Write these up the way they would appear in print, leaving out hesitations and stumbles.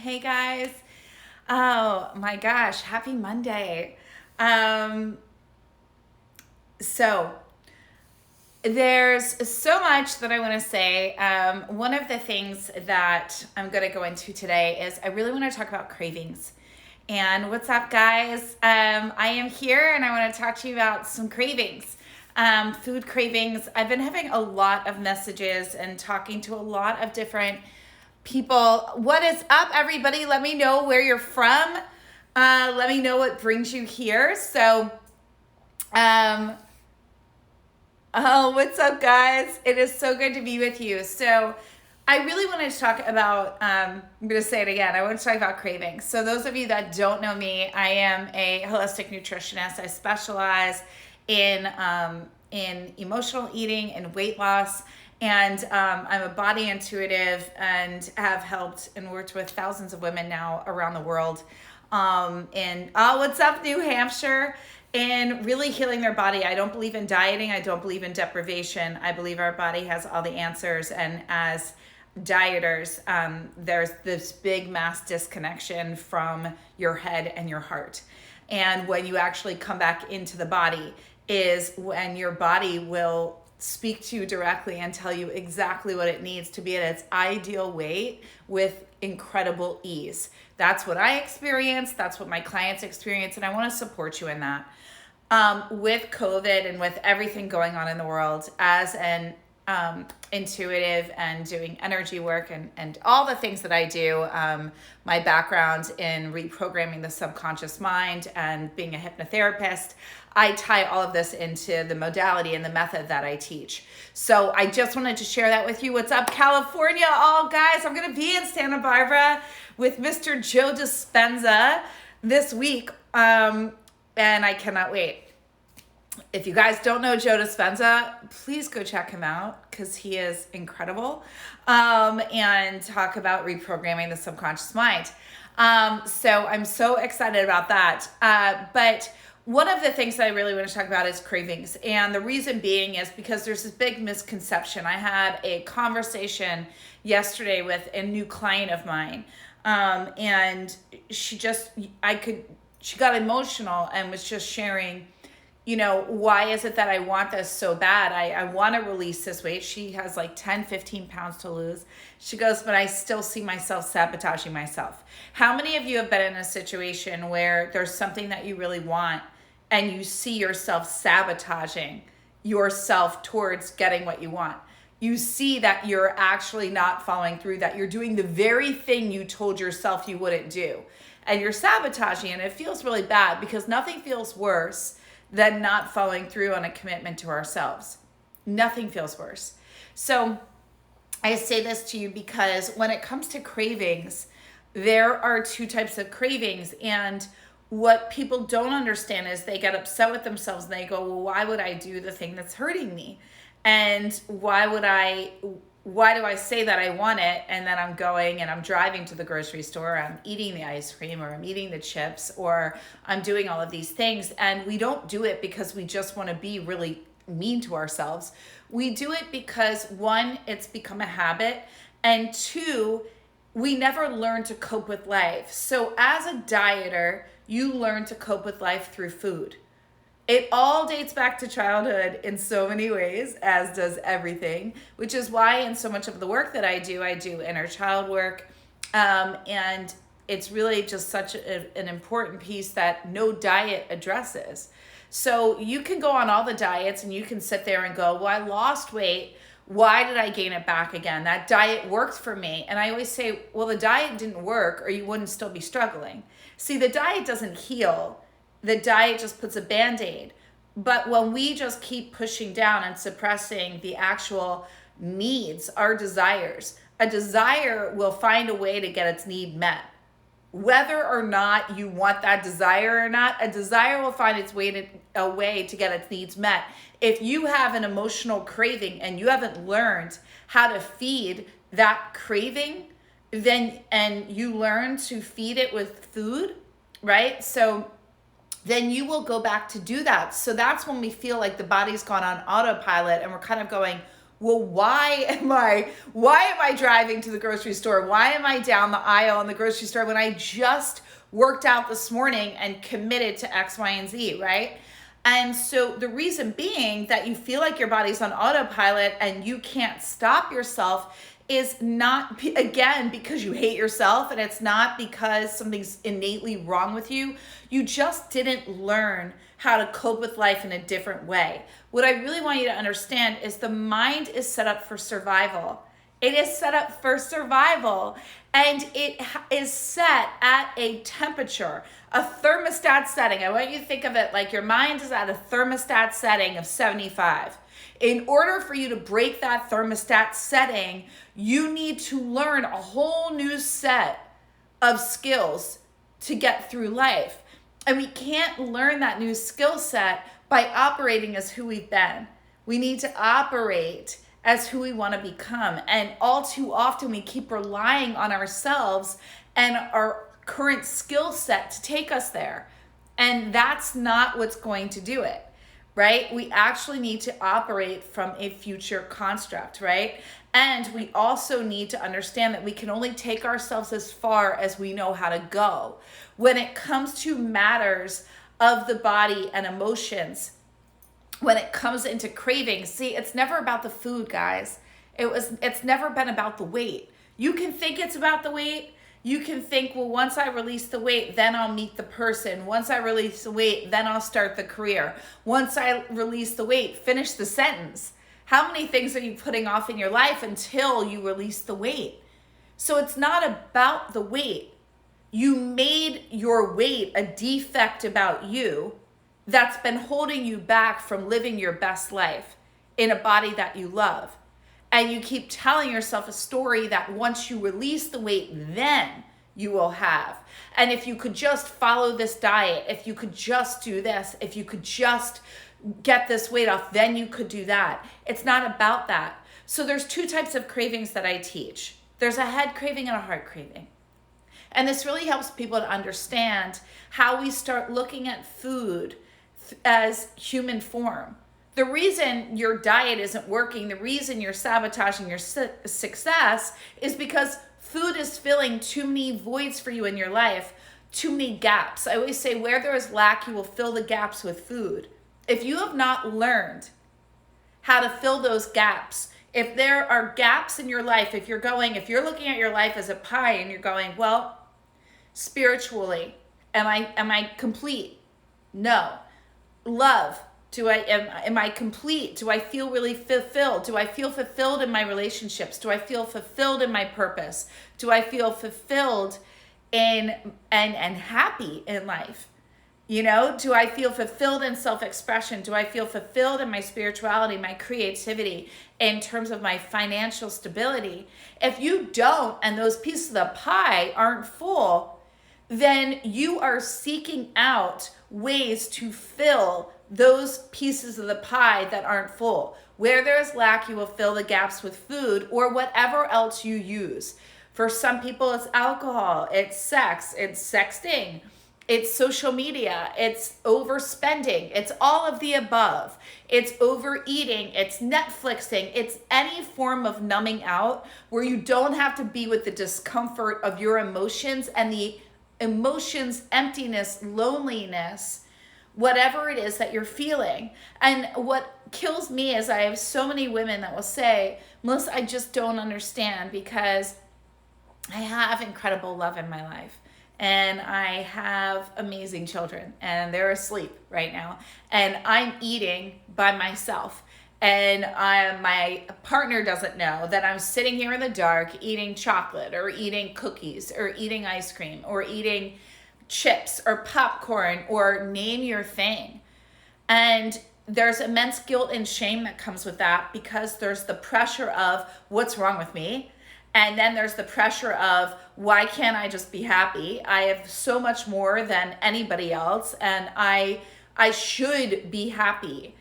Hey guys. Oh my gosh, happy Monday. Um, so there's so much that I want to say. One of the things that I'm going to go into today is I really want to talk about cravings. And what's up, guys? I am here and I want to talk to you about some cravings. Food cravings. I've been having a lot of messages and talking to a lot of different people. What is up, everybody? Let me know where you're from. Let me know what brings you here. Um, oh, what's up, guys? It is so good to be with you. So, I really wanted to talk about, I'm going to say it again. I want to talk about cravings. So, those of you that don't know me, I am a holistic nutritionist. I specialize in emotional eating and weight loss. And I'm a body intuitive and have helped and worked with thousands of women now around the world. What's up, New Hampshire? And really healing their body. I don't believe in dieting. I don't believe in deprivation. I believe our body has all the answers. And as dieters, there's this big mass disconnection from your head and your heart. And when you actually come back into the body is when your body will speak to you directly and tell you exactly what it needs to be at its ideal weight with incredible ease. That's what I experience. That's what my clients experience. And I want to support you in that. With COVID and with everything going on in the world, as an intuitive and doing energy work and all the things that I do, my background in reprogramming the subconscious mind and being a hypnotherapist, I tie all of this into the modality and the method that I teach. So I just wanted to share that with you. What's up, California? Oh, guys, I'm going to be in Santa Barbara with Mr. Joe Dispenza this week, and I cannot wait. If you guys don't know Joe Dispenza, please go check him out because he is incredible, and talk about reprogramming the subconscious mind. So I'm so excited about that. But one of the things that I really want to talk about is cravings. And the reason being is because there's this big misconception. I had a conversation yesterday with a new client of mine, and she got emotional and was just sharing, why is it that I want this so bad? I want to release this weight. She has like 10, 15 pounds to lose. She goes, but I still see myself sabotaging myself. How many of you have been in a situation where there's something that you really want and you see yourself sabotaging yourself towards getting what you want? You see that you're actually not following through, that you're doing the very thing you told yourself you wouldn't do. And you're sabotaging, and it feels really bad because nothing feels worse than not following through on a commitment to ourselves. Nothing feels worse. So I say this to you because when it comes to cravings, there are two types of cravings. And what people don't understand is they get upset with themselves and they go, well, why would I do the thing that's hurting me? And why do I say that I want it, and then I'm going and I'm driving to the grocery store, I'm eating the ice cream, or I'm eating the chips, or I'm doing all of these things. And we don't do it because we just want to be really mean to ourselves. We do it because, one, it's become a habit, and two, we never learn to cope with life. So as a dieter, you learn to cope with life through food. It all dates back to childhood in so many ways, as does everything, which is why in so much of the work that I do inner child work. And it's really just such an important piece that no diet addresses. So you can go on all the diets and you can sit there and go, well, I lost weight. Why did I gain it back again? That diet worked for me. And I always say, well, the diet didn't work or you wouldn't still be struggling. See, the diet doesn't heal. The diet just puts a Band-Aid. But when we just keep pushing down and suppressing the actual needs, our desires, a desire will find a way to get its need met. Whether or not you want that desire or not, a desire will find a way to get its needs met. If you have an emotional craving and you haven't learned how to feed that craving, and you learn to feed it with food, right? So then you will go back to do that. So that's when we feel like the body's gone on autopilot and we're kind of going, well, why am I driving to the grocery store? Why am I down the aisle in the grocery store when I just worked out this morning and committed to X, Y, and Z, right? And so the reason being that you feel like your body's on autopilot and you can't stop yourself is not, again, because you hate yourself, and it's not because something's innately wrong with you. You just didn't learn how to cope with life in a different way. What I really want you to understand is the mind is set up for survival. It is set up for survival, and it is set at a temperature, a thermostat setting. I want you to think of it like your mind is at a thermostat setting of 75. In order for you to break that thermostat setting, you need to learn a whole new set of skills to get through life. And we can't learn that new skill set by operating as who we've been. We need to operate as who we want to become. And all too often we keep relying on ourselves and our current skill set to take us there. And that's not what's going to do it, right? We actually need to operate from a future construct, right? And we also need to understand that we can only take ourselves as far as we know how to go. When it comes to matters of the body and emotions, when it comes into cravings, see, it's never about the food, guys. It's never been about the weight. You can think it's about the weight. You can think, well, once I release the weight, then I'll meet the person. Once I release the weight, then I'll start the career. Once I release the weight, finish the sentence. How many things are you putting off in your life until you release the weight? So it's not about the weight. You made your weight a defect about you that's been holding you back from living your best life in a body that you love. And you keep telling yourself a story that once you release the weight, then you will have. And if you could just follow this diet, if you could just do this, if you could just get this weight off, then you could do that. It's not about that. So there's two types of cravings that I teach. There's a head craving and a heart craving. And this really helps people to understand how we start looking at food as human form. The reason your diet isn't working, the reason you're sabotaging your success is because food is filling too many voids for you in your life, too many gaps. I always say where there is lack, you will fill the gaps with food. If you have not learned how to fill those gaps, if there are gaps in your life, if you're looking at your life as a pie and you're going, well, spiritually, am I complete? No. Love, am I complete? Do I feel really fulfilled? Do I feel fulfilled in my relationships? Do I feel fulfilled in my purpose? Do I feel fulfilled and happy in life? Do I feel fulfilled in self-expression? Do I feel fulfilled in my spirituality, my creativity, in terms of my financial stability? If you don't, and those pieces of the pie aren't full, then you are seeking out ways to fill those pieces of the pie that aren't full. Where there is lack, you will fill the gaps with food or whatever else you use. For some people, it's alcohol, it's sex, it's sexting, it's social media, it's overspending, it's all of the above. It's overeating, it's Netflixing, it's any form of numbing out where you don't have to be with the discomfort of your emotions and the emotions, emptiness, loneliness, whatever it is that you're feeling. And what kills me is I have so many women that will say, Melissa, I just don't understand because I have incredible love in my life and I have amazing children and they're asleep right now and I'm eating by myself. And my partner doesn't know that I'm sitting here in the dark eating chocolate or eating cookies or eating ice cream or eating chips or popcorn or name your thing. And there's immense guilt and shame that comes with that because there's the pressure of what's wrong with me. And then there's the pressure of why can't I just be happy? I have so much more than anybody else and I should be happy.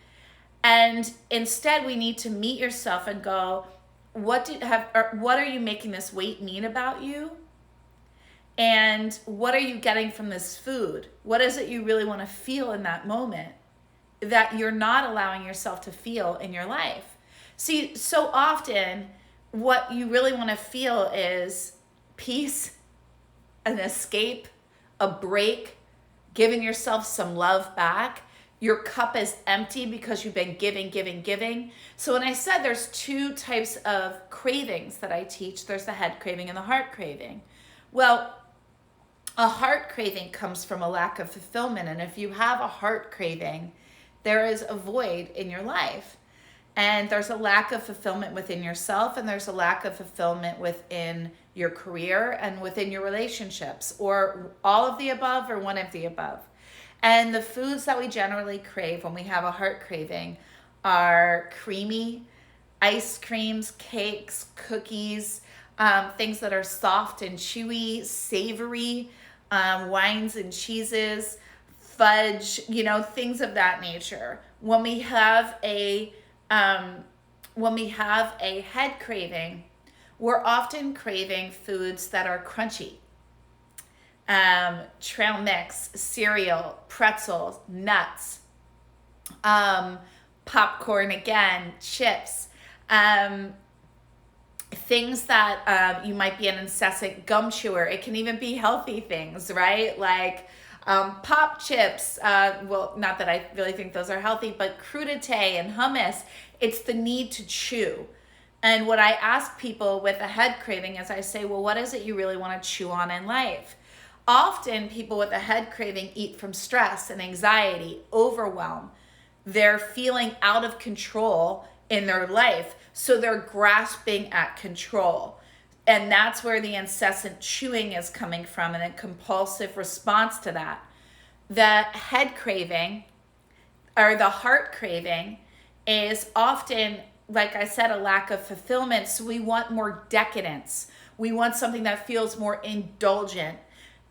And instead, we need to meet yourself and go, what are you making this weight mean about you? And what are you getting from this food? What is it you really want to feel in that moment that you're not allowing yourself to feel in your life? See, so often what you really want to feel is peace, an escape, a break, giving yourself some love back. Your cup is empty because you've been giving, giving, giving. So when I said there's two types of cravings that I teach, there's the head craving and the heart craving. Well, a heart craving comes from a lack of fulfillment. And if you have a heart craving, there is a void in your life. And there's a lack of fulfillment within yourself, and there's a lack of fulfillment within your career and within your relationships, or all of the above or one of the above. And the foods that we generally crave when we have a heart craving are creamy, ice creams, cakes, cookies, things that are soft and chewy, savory, wines and cheeses, fudge, things of that nature. When we have a head craving, we're often craving foods that are crunchy. Trail mix, cereal, pretzels, nuts, popcorn again, chips, things that you might be an incessant gum chewer. It can even be healthy things, right? Like pop chips. Well, not that I really think those are healthy, but crudité and hummus. It's the need to chew. And what I ask people with a head craving is I say, well, what is it you really want to chew on in life? Often people with a head craving eat from stress and anxiety, overwhelm. They're feeling out of control in their life, so they're grasping at control. And that's where the incessant chewing is coming from, and a compulsive response to that. The head craving, or the heart craving, is often, like I said, a lack of fulfillment. So we want more decadence. We want something that feels more indulgent.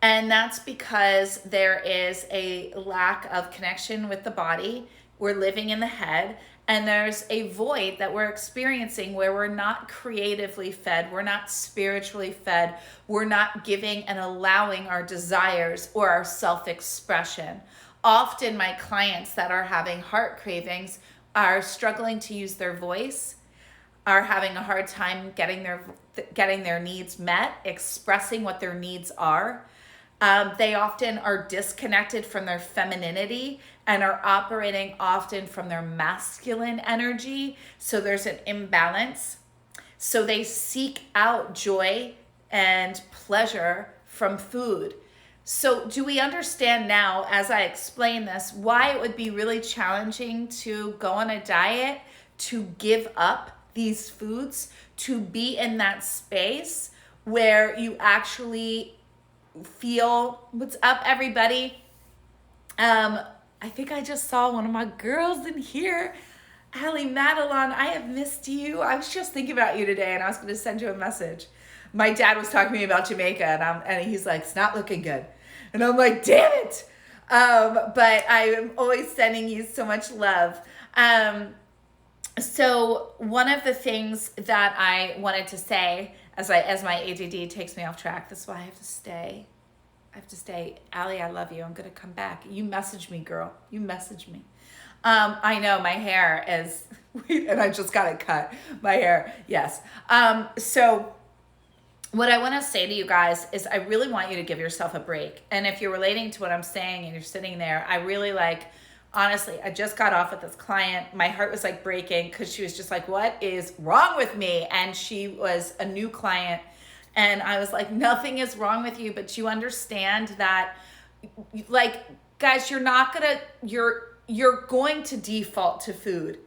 And that's because there is a lack of connection with the body. We're living in the head, and there's a void that we're experiencing where we're not creatively fed, we're not spiritually fed, we're not giving and allowing our desires or our self-expression. Often my clients that are having heart cravings are struggling to use their voice, are having a hard time getting their needs met, expressing what their needs are. They often are disconnected from their femininity and are operating often from their masculine energy. So there's an imbalance. So they seek out joy and pleasure from food. So do we understand now, as I explain this, why it would be really challenging to go on a diet, to give up these foods, to be in that space where you actually feel, what's up everybody? I think I just saw one of my girls in here. Allie Madelon, I have missed you. I was just thinking about you today, and I was going to send you a message. My dad was talking to me about Jamaica, and he's like, it's not looking good. And I'm like, damn it. But I'm always sending you so much love. So one of the things that I wanted to say, as my ADD takes me off track, this is why I have to stay. Allie, I love you. I'm going to come back. You message me, girl. You message me. I know my hair is, and I just got it cut. My hair, yes. So what I want to say to you guys is I really want you to give yourself a break. And if you're relating to what I'm saying and you're sitting there, I really honestly, I just got off with this client. My heart was like breaking because she was just like, what is wrong with me? And she was a new client. And I was like, nothing is wrong with you, but you understand that, like, guys, you're going to default to food.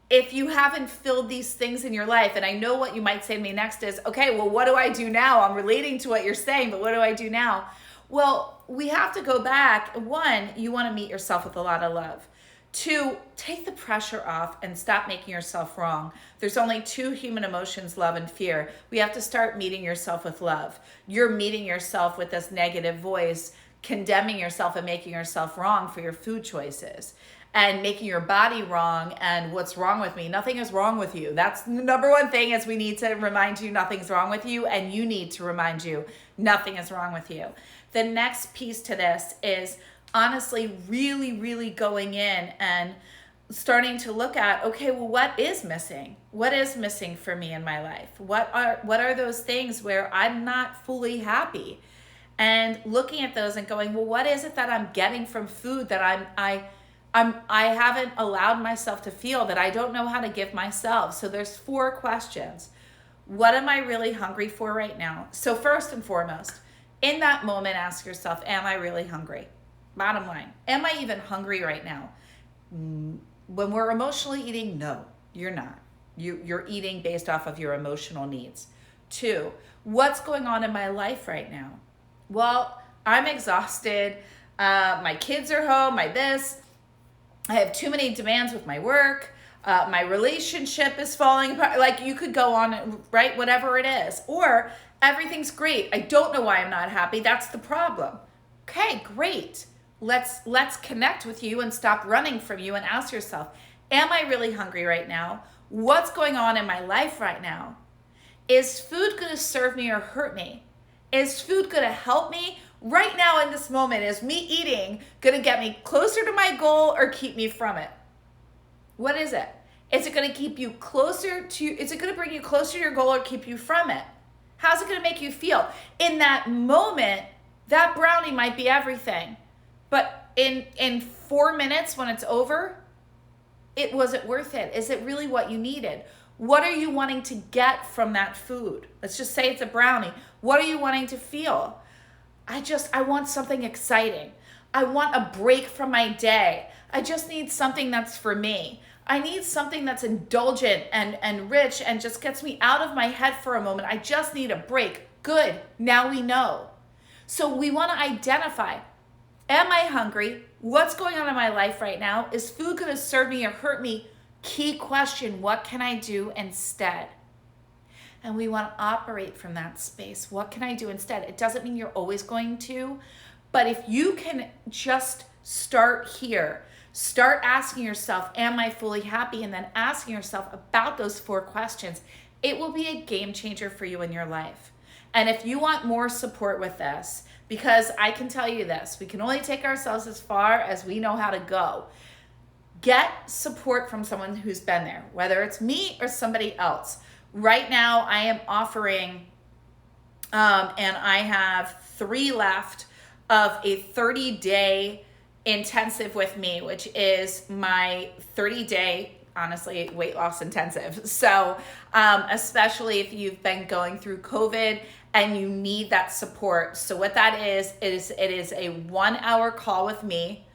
If you haven't filled these things in your life, and I know what you might say to me next is, okay, well, what do I do now? I'm relating to what you're saying, but what do I do now? Well, we have to go back. One, you want to meet yourself with a lot of love. Two, take the pressure off and stop making yourself wrong. There's only two human emotions, love and fear. We have to start meeting yourself with love. You're meeting yourself with this negative voice, condemning yourself and making yourself wrong for your food choices and making your body wrong. And what's wrong with me? Nothing is wrong with you. That's the number one thing, is we need to remind you nothing's wrong with you, and you need to remind you nothing is wrong with you. The next piece to this is honestly really, really going in and starting to look at, okay, well, what is missing? What is missing for me in my life? What are those things where I'm not fully happy? And looking at those and going, well, what is it that I'm getting from food that I haven't allowed myself to feel, that I don't know how to give myself? So there's 4 questions. What am I really hungry for right now? So first and foremost, in that moment, ask yourself, am I really hungry? Bottom line, am I even hungry right now? When we're emotionally eating, no, you're not. You're eating based off of your emotional needs. 2, what's going on in my life right now? Well, I'm exhausted. My kids are home, I have too many demands with my work. My relationship is falling apart. Like, you could go on, right? Whatever it is. Or everything's great. I don't know why I'm not happy. That's the problem. Okay, great. Let's connect with you and stop running from you and ask yourself, am I really hungry right now? What's going on in my life right now? Is food going to serve me or hurt me? Is food going to help me? Right now in this moment, is me eating going to get me closer to my goal or keep me from it? What is it? Is it going to keep you closer to, is it going to bring you closer to your goal or keep you from it? How's it going to make you feel? In that moment, that brownie might be everything. But in 4 minutes when it's over, was it worth it? Is it really what you needed? What are you wanting to get from that food? Let's just say it's a brownie. What are you wanting to feel? I want something exciting. I want a break from my day. I just need something that's for me. I need something that's indulgent and rich and just gets me out of my head for a moment. I just need a break. Good. Now we know. So we want to identify, am I hungry? What's going on in my life right now? Is food going to serve me or hurt me? Key question, what can I do instead? And we want to operate from that space. What can I do instead? It doesn't mean you're always going to, but if you can just start here, start asking yourself, am I fully happy? And then asking yourself about those 4 questions, it will be a game changer for you in your life. And if you want more support with this, because I can tell you this, we can only take ourselves as far as we know how to go. Get support from someone who's been there, whether it's me or somebody else. Right now, I am offering, and I have 3 left of a 30-day intensive with me, which is my 30-day, honestly, weight loss intensive. So especially if you've been going through COVID and you need that support. So what that is it is a 1-hour call with me.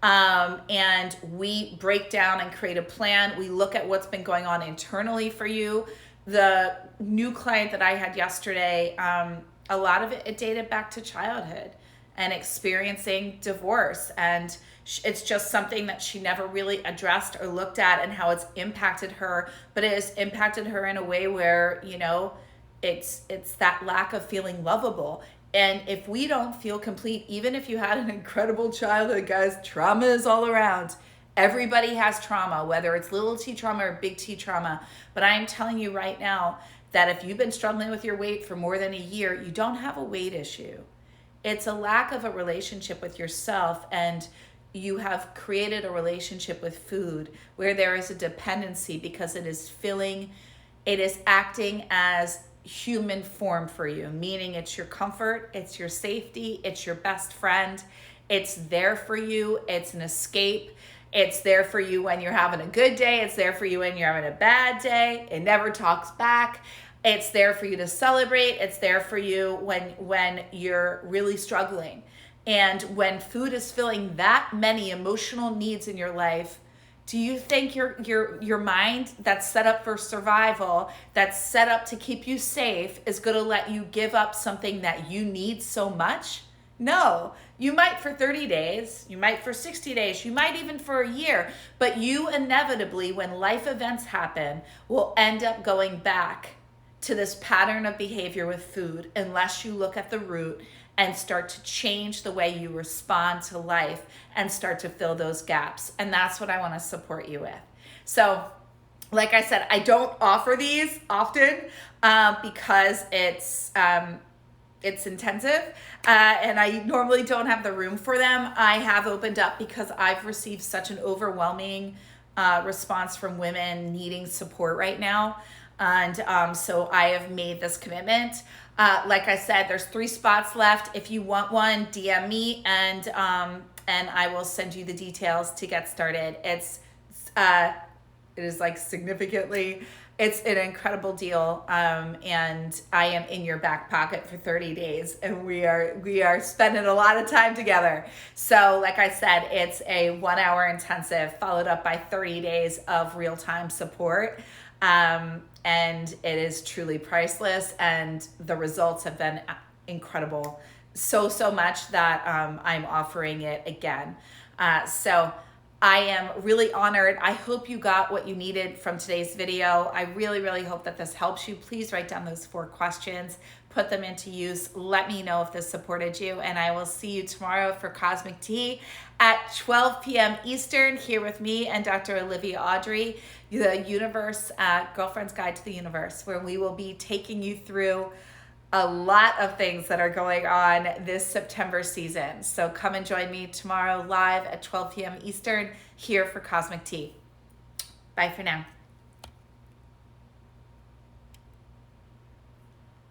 And we break down and create a plan. We look at what's been going on internally for you. The new client that I had yesterday, a lot of it dated back to childhood and experiencing divorce. And it's just something that she never really addressed or looked at, and how it's impacted her. But it has impacted her in a way where, it's that lack of feeling lovable. And if we don't feel complete, even if you had an incredible childhood, guys, trauma is all around. Everybody has trauma, whether it's little t trauma or big T trauma. But I'm telling you right now that if you've been struggling with your weight for more than a year, you don't have a weight issue. It's a lack of a relationship with yourself, and you have created a relationship with food where there is a dependency because it is acting as human form for you, meaning it's your comfort, it's your safety, it's your best friend, it's there for you, it's an escape, it's there for you when you're having a good day, it's there for you when you're having a bad day, it never talks back, it's there for you to celebrate, it's there for you when you're really struggling. And when food is filling that many emotional needs in your life, do you think your mind that's set up for survival, that's set up to keep you safe, is going to let you give up something that you need so much? No. You might for 30 days, you might for 60 days, you might even for a year, but you inevitably, when life events happen, will end up going back to this pattern of behavior with food unless you look at the root and start to change the way you respond to life and start to fill those gaps. And that's what I want to support you with. So, like I said, I don't offer these often because it's intensive and I normally don't have the room for them. I have opened up because I've received such an overwhelming response from women needing support right now. And so I have made this commitment. Like I said, there's 3 spots left. If you want one, DM me, and I will send you the details to get started. It is like significantly, it's an incredible deal, and I am in your back pocket for 30 days, and we are spending a lot of time together. So like I said, it's a 1-hour intensive followed up by 30 days of real-time support, and it is truly priceless, and the results have been incredible, so much that I'm offering it again. So I am really honored. I hope you got what you needed from today's video. I really hope that this helps you. Please write down those 4 questions, put them into use. Let me know if this supported you, and I will see you tomorrow for Cosmic Tea at 12 p.m. Eastern here with me and Dr. Olivia Audrey, the Universe, Girlfriend's Guide to the Universe, where we will be taking you through a lot of things that are going on this September season. So come and join me tomorrow live at 12 p.m. Eastern here for Cosmic Tea. Bye for now.